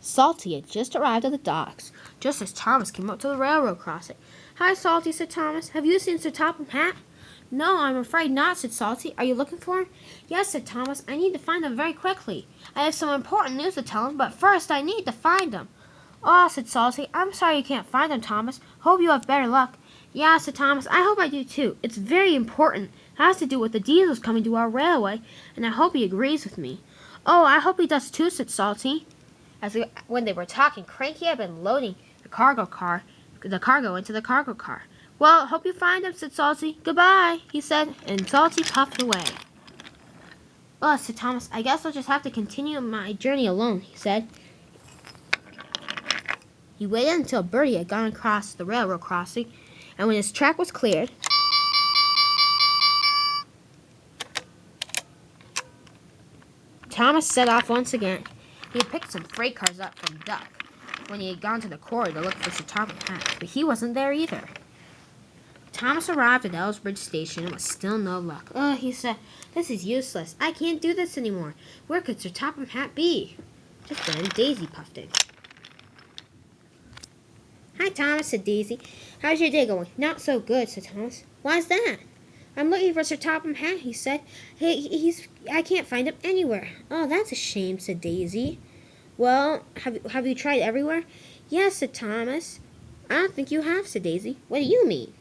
Salty had just arrived at the docks, just as Thomas came up to the railroad crossing. "Hi, Salty," said Thomas. "Have you seen Sir Topham Hatt?" "No, I'm afraid not," said Salty. "Are you looking for him?" "Yes," said Thomas. "I need to find him very quickly. I have some important news to tell him, but first I need to find him." "Oh," said Salty, "I'm sorry you can't find him, Thomas. Hope you have better luck." "Yeah," said Thomas, "I hope I do too. It's very important. It has to do with the diesels coming to our railway, and I hope he agrees with me." "Oh, I hope he does too," said Salty. When they were talking, Cranky had been loading the cargo into the cargo car. "Well, hope you find him," said Salty. "Goodbye," he said, and Salty puffed away. "Oh," said Thomas, "I guess I'll just have to continue my journey alone," he said. He waited until Bertie had gone across the railroad crossing, and when his track was cleared, Thomas set off once again. He had picked some freight cars up from Duck when he had gone to the quarry to look for Sir Topham Hatt, but he wasn't there either. Thomas arrived at Ellsbridge Station and was still no luck. "Oh," he said, "this is useless. I can't do this anymore. Where could Sir Topham Hatt be?" Just then, Daisy puffed in. "Hi, Thomas," said Daisy. "How's your day going?" "Not so good," said Thomas. "Why's that?" "I'm looking for Sir Topham Hatt," he said. I can't find him anywhere." "Oh, that's a shame," said Daisy. "Well, have you tried everywhere?" "Yes," said Thomas. "I don't think you have," said Daisy. "What do you mean?"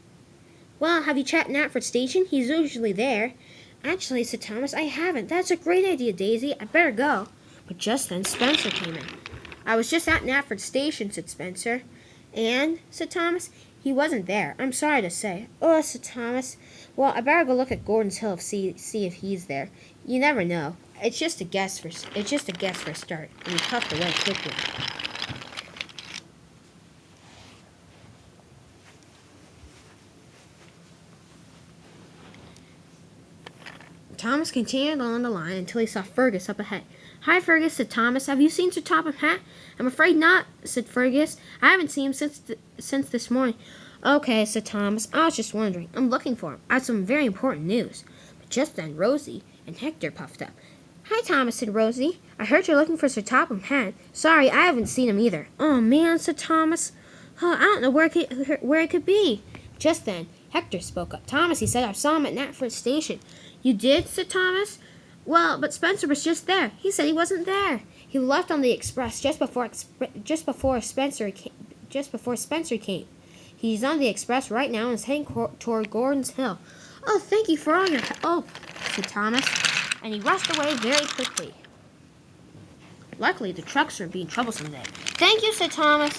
"Well, have you checked Knapford Station? He's usually there." "Actually," said Thomas, "I haven't." "That's a great idea, Daisy. I'd better go." But just then Spencer came in. "I was just at Knapford Station," said Spencer. "And?" said Thomas. "He wasn't there, I'm sorry to say." "Oh," said Thomas. "Well, I better go look at Gordon's Hill see if he's there. You never know. It's just a guess for a start." And he puffed away quickly. Thomas continued along the line until he saw Fergus up ahead. "Hi, Fergus," said Thomas. "Have you seen Sir Topham Hatt?" "I'm afraid not," said Fergus. "I haven't seen him since this morning." "Okay," said Thomas. "I was just wondering. I'm looking for him. I have some very important news." But just then Rosie and Hector puffed up. "Hi, Thomas," said Rosie. "I heard you're looking for Sir Topham Hatt. Sorry, I haven't seen him either." "Oh, man," said Thomas. "I don't know where it could be." Just then Hector spoke up. "Thomas," he said, "I saw him at Knapford Station." "You did?" said Thomas. "Well, but Spencer was just there. He said he wasn't there. He left on the express just before Spencer came. He's on the express right now and is heading toward Gordon's Hill." "Oh, thank you for all your help," said Thomas, and he rushed away very quickly. Luckily, the trucks weren't being troublesome today. "Thank you," said Thomas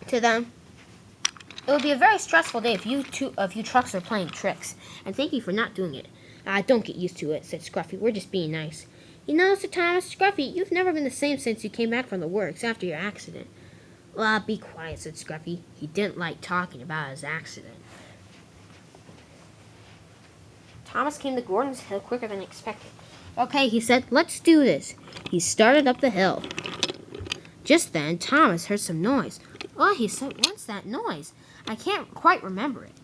to them. "It would be a very stressful day if you trucks are playing tricks, and thank you for not doing it." "Don't get used to it," said Scruffy. "We're just being nice." "You know," said Thomas, "Scruffy, you've never been the same since you came back from the works after your accident." "Well, be quiet," said Scruffy. He didn't like talking about his accident. Thomas came to Gordon's Hill quicker than expected. "Okay," he said, "let's do this." He started up the hill. Just then Thomas heard some noise. "Oh," he said, "what's that noise? I can't quite remember it."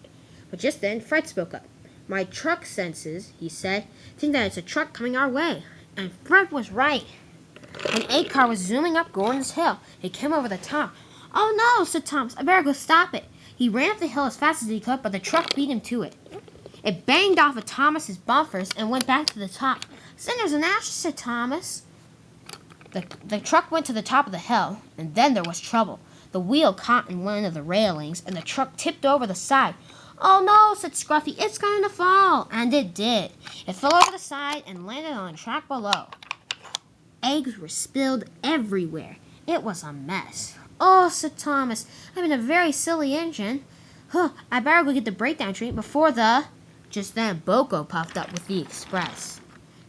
But just then Fred spoke up. "My truck senses," he said, "think that it's a truck coming our way." And Fred was right. An 8-car was zooming up Gordon's Hill. It came over the top. "Oh no," said Thomas, "I better go stop it." He ran up the hill as fast as he could, but the truck beat him to it. It banged off of Thomas's bumpers and went back to the top. "Cinders and ashes," said Thomas. The truck went to the top of the hill, and then there was trouble. The wheel caught in one of the railings, and the truck tipped over the side. "Oh no," said Scruffy, "it's going to fall." And it did. It fell over the side and landed on the track below. Eggs were spilled everywhere. It was a mess. "Oh," said Thomas, "I've been a very silly engine. I better go get the breakdown train before the..." Just then Boko puffed up with the express.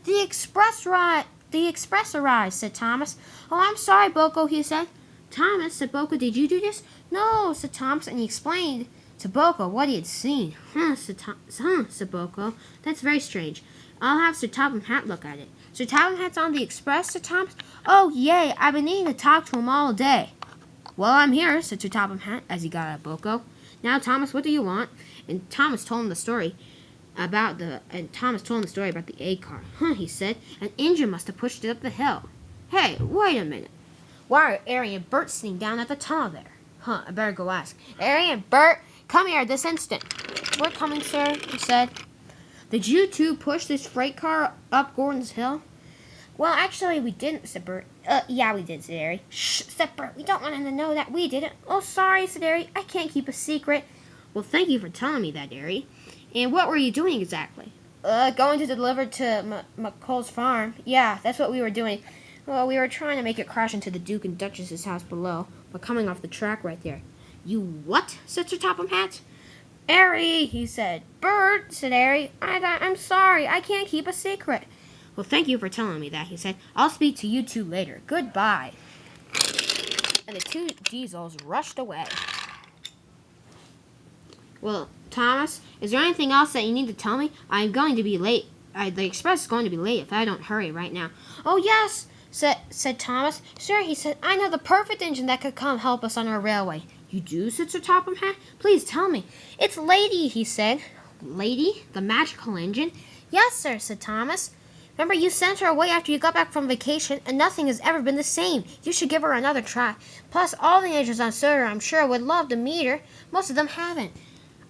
The express arrived," said Thomas. "Oh, I'm sorry, Boko," he said. "Thomas," said Boko, "did you do this?" "No," said Thomas, and he explained to Boko what he had seen. Said Boko. "That's very strange. I'll have Sir Topham Hatt look at it." "Sir Topham Hatt's on the express?" said Thomas. "Oh, yay, I've been needing to talk to him all day." "Well, I'm here," said Sir Topham Hatt as he got at Boko. "Now, Thomas, what do you want?" And Thomas told him the story about the 8 car. He said, "An engine must have pushed it up the hill." "Hey, wait a minute. Why are Harry and Bert sitting down at the tunnel there? Huh, I better go ask. Harry and Bert, come here this instant. We're coming, sir, he said. Did you two push this freight car up Gordon's Hill? Well, actually, we didn't, said Bert. Yeah, we did, said Harry. Shh, said Bert. We don't want him to know that we did it. Oh, sorry, said Harry. I can't keep a secret. Well, thank you for telling me that, Harry. And what were you doing exactly? Going to deliver to McColl's farm. Yeah, that's what we were doing. Well, we were trying to make it crash into the Duke and Duchess's house below, but coming off the track right there. You what? Said Sir Topham Hatt. Harry, he said. Bert, said Harry. I'm sorry. I can't keep a secret. Well, thank you for telling me that, he said. I'll speak to you two later. Goodbye. And the two diesels rushed away. Well, Thomas, is there anything else that you need to tell me? I'm going to be late. The express is going to be late if I don't hurry right now. Oh, yes, said Thomas. Sir, he said, I know the perfect engine that could come help us on our railway. You do, said Sir Topham Hatt. Please tell me. It's Lady, he said. Lady? The magical engine? Yes, sir, said Thomas. Remember, you sent her away after you got back from vacation, and nothing has ever been the same. You should give her another try. Plus, all the agents on Surrey, I'm sure, would love to meet her. Most of them haven't.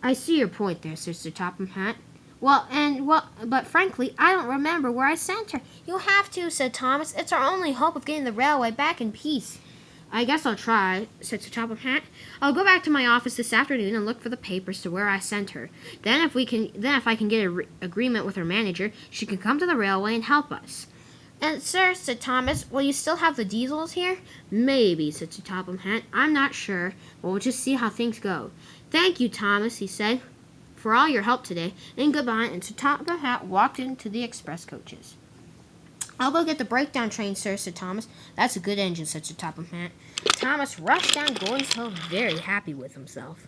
I see your point there, Sir Topham Hatt. But frankly, I don't remember where I sent her. You'll have to, said Thomas. It's our only hope of getting the railway back in peace. I guess I'll try, said Sir Topham Hatt. I'll go back to my office this afternoon and look for the papers to where I sent her. Then if I can get an agreement with her manager, she can come to the railway and help us. And, sir, said Thomas, will you still have the diesels here? Maybe, said Sir Topham Hatt. I'm not sure, but we'll just see how things go. Thank you, Thomas, he said, for all your help today, and goodbye, and Sir Topham Hatt walked into the express coaches. I'll go get the breakdown train, sir, said Thomas. That's a good engine, said Sir Topham Hatt. Thomas rushed down Gordon's Hill, very happy with himself.